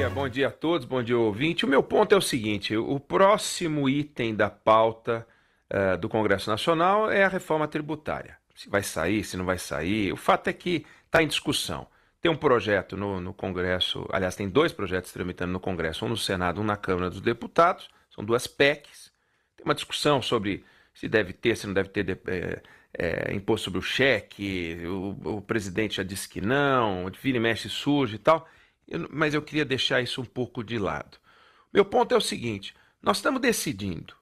bom dia a todos, bom dia ouvinte. O meu ponto é o seguinte, o próximo item da pauta do Congresso Nacional é a reforma tributária. Se vai sair, se não vai sair, o fato é que está em discussão. Tem um projeto no Congresso, aliás, tem dois projetos tramitando no Congresso, um no Senado, um na Câmara dos Deputados, são duas PECs. Tem uma discussão sobre se deve ter, se não deve ter imposto sobre o cheque, o presidente já disse que não, vira e mexe surge e tal, mas eu queria deixar isso um pouco de lado. Meu ponto é o seguinte, nós estamos decidindo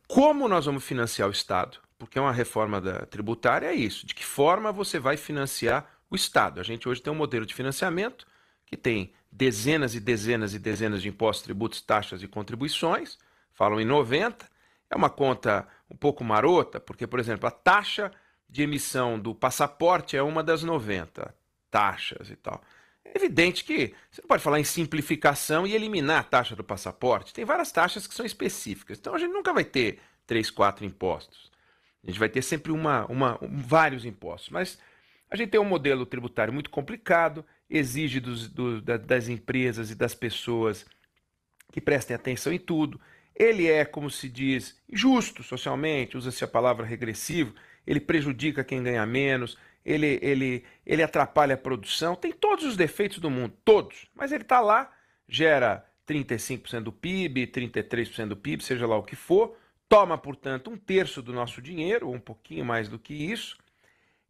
como nós vamos financiar o Estado, porque uma reforma tributária é isso, de que forma você vai financiar o Estado. A gente hoje tem um modelo de financiamento que tem dezenas e dezenas e dezenas de impostos, tributos, taxas e contribuições, falam em 90, é uma conta um pouco marota, porque, por exemplo, a taxa de emissão do passaporte é uma das 90 taxas e tal. É evidente que você não pode falar em simplificação e eliminar a taxa do passaporte. Tem várias taxas que são específicas. Então a gente nunca vai ter 3, 4 impostos. A gente vai ter sempre vários impostos. Mas a gente tem um modelo tributário muito complicado, exige das empresas e das pessoas que prestem atenção em tudo. Ele é, como se diz, injusto socialmente, usa-se a palavra regressivo, ele prejudica quem ganha menos, ele atrapalha a produção, tem todos os defeitos do mundo, todos, mas ele está lá, gera 35% do PIB, 33% do PIB, seja lá o que for, toma, portanto, um terço do nosso dinheiro, ou um pouquinho mais do que isso,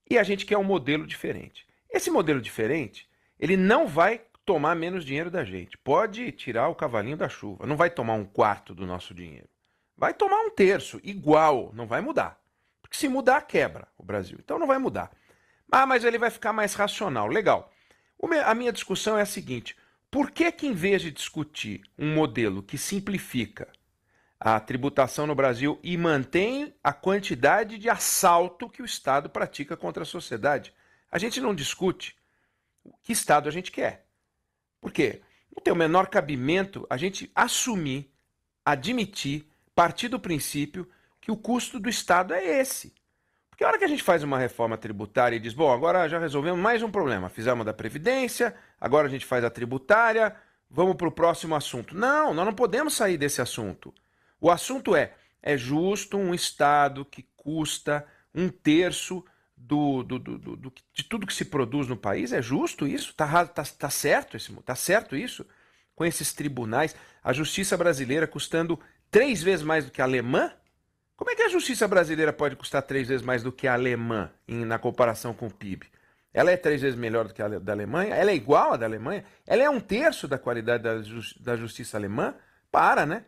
e a gente quer um modelo diferente. Esse modelo diferente, ele não vai tomar menos dinheiro da gente. Pode tirar o cavalinho da chuva. Não vai tomar um quarto do nosso dinheiro. Vai tomar um terço, igual. Não vai mudar. Porque se mudar, quebra o Brasil. Então não vai mudar. Mas ele vai ficar mais racional. Legal. A minha discussão é a seguinte. Por que em vez de discutir um modelo que simplifica a tributação no Brasil e mantém a quantidade de assalto que o Estado pratica contra a sociedade, a gente não discute que Estado a gente quer? Por quê? Não tem o menor cabimento a gente assumir, admitir, partir do princípio que o custo do Estado é esse. Porque a hora que a gente faz uma reforma tributária e diz, bom, agora já resolvemos mais um problema, fizemos da Previdência, agora a gente faz a tributária, vamos para o próximo assunto. Não, nós não podemos sair desse assunto. O assunto é justo um Estado que custa um terço de tudo que se produz no país? É justo isso? Tá certo isso? Com esses tribunais, a justiça brasileira custando 3 vezes mais do que a alemã? Como é que a justiça brasileira pode custar 3 vezes mais do que a alemã na comparação com o PIB? Ela é 3 vezes melhor do que a da Alemanha? Ela é igual à da Alemanha? Ela é um terço da qualidade da justiça alemã? Né?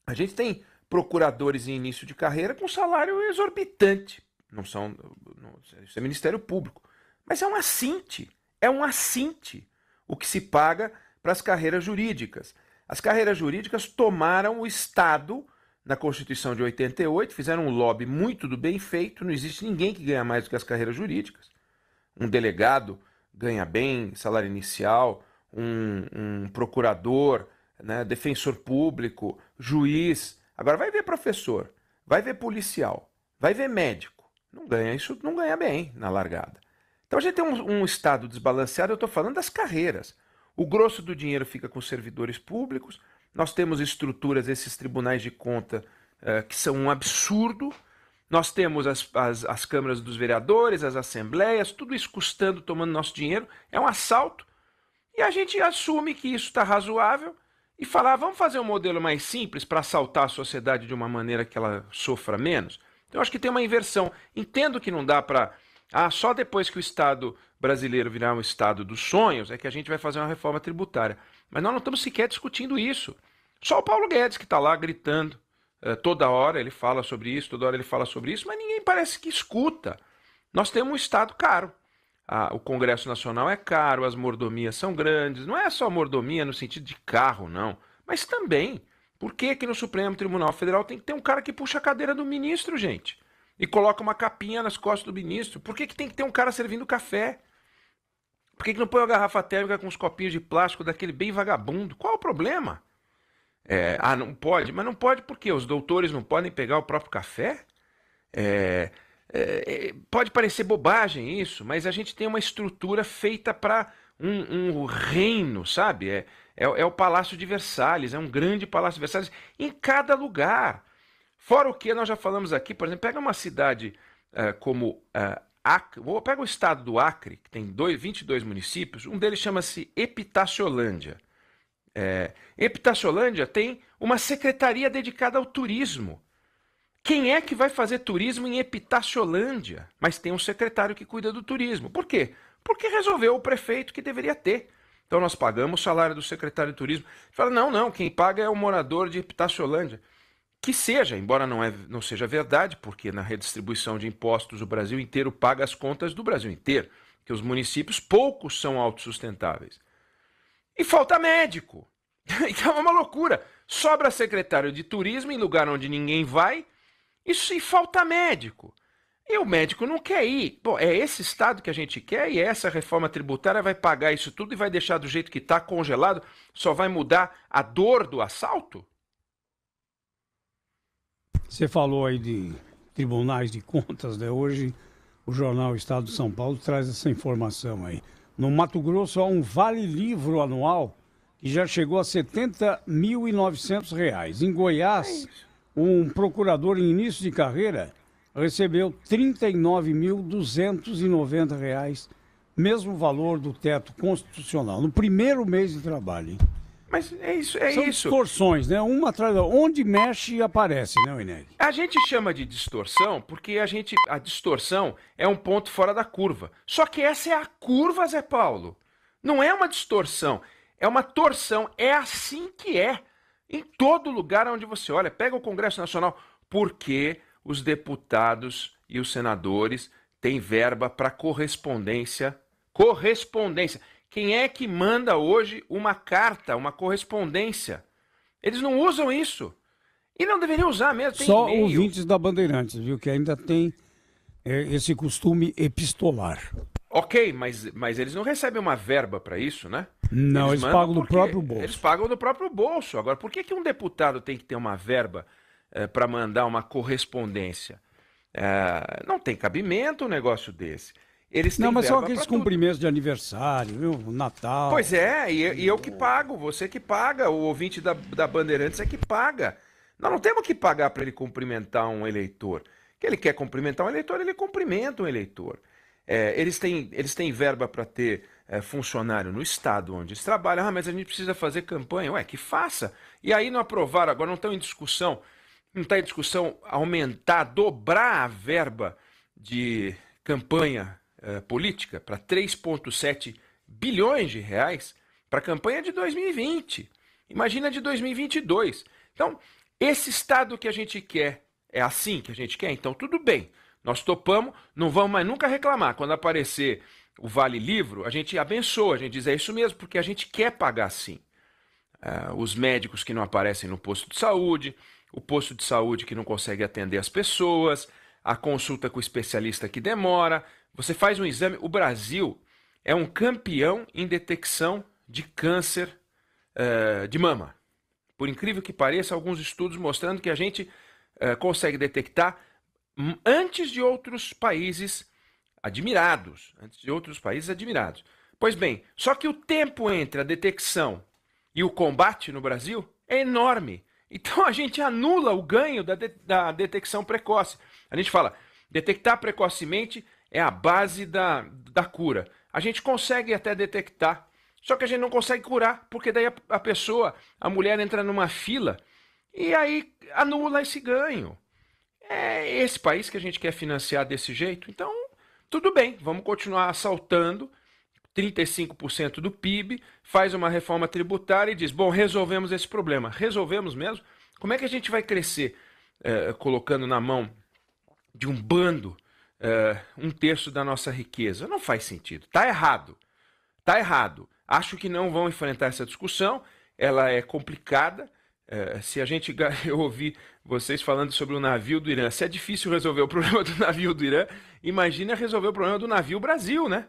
A gente tem procuradores em início de carreira com salário exorbitante. Isso é Ministério Público. Mas é um assinte o que se paga para as carreiras jurídicas. As carreiras jurídicas tomaram o Estado na Constituição de 88, fizeram um lobby muito do bem feito, não existe ninguém que ganha mais do que as carreiras jurídicas. Um delegado ganha bem, salário inicial, um procurador, né, defensor público, juiz. Agora vai ver professor, vai ver policial, vai ver médico. Não ganha isso, não ganha bem na largada. Então a gente tem um Estado desbalanceado, eu estou falando das carreiras. O grosso do dinheiro fica com os servidores públicos, nós temos estruturas, esses tribunais de conta, que são um absurdo, nós temos as câmaras dos vereadores, as assembleias, tudo isso custando, tomando nosso dinheiro, é um assalto, e a gente assume que isso está razoável e fala, vamos fazer um modelo mais simples para assaltar a sociedade de uma maneira que ela sofra menos. Então, eu acho que tem uma inversão. Entendo que não dá para... só depois que o Estado brasileiro virar um Estado dos sonhos é que a gente vai fazer uma reforma tributária. Mas nós não estamos sequer discutindo isso. Só o Paulo Guedes que está lá gritando. Toda hora ele fala sobre isso, toda hora ele fala sobre isso, mas ninguém parece que escuta. Nós temos um Estado caro. O Congresso Nacional é caro, as mordomias são grandes. Não é só mordomia no sentido de carro, não. Mas também... Por que no Supremo Tribunal Federal tem que ter um cara que puxa a cadeira do ministro, gente? E coloca uma capinha nas costas do ministro? Por que tem que ter um cara servindo café? Por que não põe uma garrafa térmica com os copinhos de plástico daquele bem vagabundo? Qual é o problema? Não pode? Mas não pode por quê? Os doutores não podem pegar o próprio café? Pode parecer bobagem isso, mas a gente tem uma estrutura feita para um reino, sabe? É o Palácio de Versalhes, é um grande Palácio de Versalhes em cada lugar. Fora o que nós já falamos aqui, por exemplo, pega uma cidade como Acre, pega o estado do Acre, que tem 22 municípios, um deles chama-se Epitaciolândia. Epitaciolândia tem uma secretaria dedicada ao turismo. Quem é que vai fazer turismo em Epitaciolândia? Mas tem um secretário que cuida do turismo. Por quê? Porque resolveu o prefeito que deveria ter. Então nós pagamos o salário do secretário de turismo. Fala, não, quem paga é o morador de Epitaciolândia. Que seja, embora não seja verdade, porque na redistribuição de impostos o Brasil inteiro paga as contas do Brasil inteiro, que os municípios poucos são autossustentáveis. E falta médico. Então é uma loucura. Sobra secretário de turismo em lugar onde ninguém vai, isso e falta médico. E o médico não quer ir. Bom, é esse estado que a gente quer e essa reforma tributária vai pagar isso tudo e vai deixar do jeito que está, congelado, só vai mudar a dor do assalto? Você falou aí de tribunais de contas, né? Hoje o jornal Estado de São Paulo traz essa informação aí. No Mato Grosso há um vale-livro anual que já chegou a R$ 70.900. Em Goiás, um procurador em início de carreira recebeu R$ 39.290, mesmo valor do teto constitucional, no primeiro mês de trabalho, hein? Mas é isso, São distorções, né? Uma atrás da outra. Onde mexe aparece, né, Wineg? A gente chama de distorção porque a distorção é um ponto fora da curva. Só que essa é a curva, Zé Paulo. Não é uma distorção, é uma torção. É assim que é. Em todo lugar onde você olha, pega o Congresso Nacional, porque os deputados e os senadores têm verba para correspondência. Correspondência. Quem é que manda hoje uma carta, uma correspondência? Eles não usam isso. E não deveriam usar mesmo. Tem Só e-mail. ouvintes da Bandeirantes, viu? Que ainda tem esse costume epistolar. Ok, mas eles não recebem uma verba para isso, né? Não, eles pagam do próprio bolso. Eles pagam do próprio bolso. Agora, por que um deputado tem que ter uma verba para mandar uma correspondência? Não tem cabimento um negócio desse. Eles têm não, mas verba só aqueles pra tudo. cumprimentos de aniversário, viu? Natal. Pois é, e eu que pago, você que paga, o ouvinte da Bandeirantes é que paga. Nós não temos que pagar para ele cumprimentar um eleitor. Que ele quer cumprimentar um eleitor, ele cumprimenta um eleitor. Eles têm verba para ter funcionário no estado onde eles trabalham. Ah, mas a gente precisa fazer campanha. Ué, que faça. E aí não aprovaram, agora não estão em discussão, não está em discussão aumentar, dobrar a verba de campanha política para 3,7 bilhões de reais para a campanha de 2020. Imagina de 2022. Então, esse estado que a gente quer, é assim que a gente quer? Então, tudo bem. Nós topamos, não vamos mais nunca reclamar. Quando aparecer o Vale Livro, a gente abençoa, a gente diz, é isso mesmo, porque a gente quer pagar sim. Os médicos que não aparecem no posto de saúde, o posto de saúde que não consegue atender as pessoas, a consulta com o especialista que demora. Você faz um exame. O Brasil é um campeão em detecção de câncer de mama. Por incrível que pareça, alguns estudos mostrando que a gente consegue detectar antes de outros países admirados. Pois bem, só que o tempo entre a detecção e o combate no Brasil é enorme. Então a gente anula o ganho da detecção precoce. A gente fala, detectar precocemente é a base da cura. A gente consegue até detectar, só que a gente não consegue curar, porque daí a mulher entra numa fila e aí anula esse ganho. É esse país que a gente quer financiar desse jeito? Então, tudo bem, vamos continuar assaltando 35% do PIB, faz uma reforma tributária e diz, bom, resolvemos esse problema. Resolvemos mesmo? Como é que a gente vai crescer colocando na mão de um bando 1/3 da nossa riqueza? Não faz sentido. Está errado. Está errado. Acho que não vão enfrentar essa discussão. Ela é complicada. Eu ouvi vocês falando sobre o navio do Irã. Se é difícil resolver o problema do navio do Irã, imagina resolver o problema do navio Brasil, né?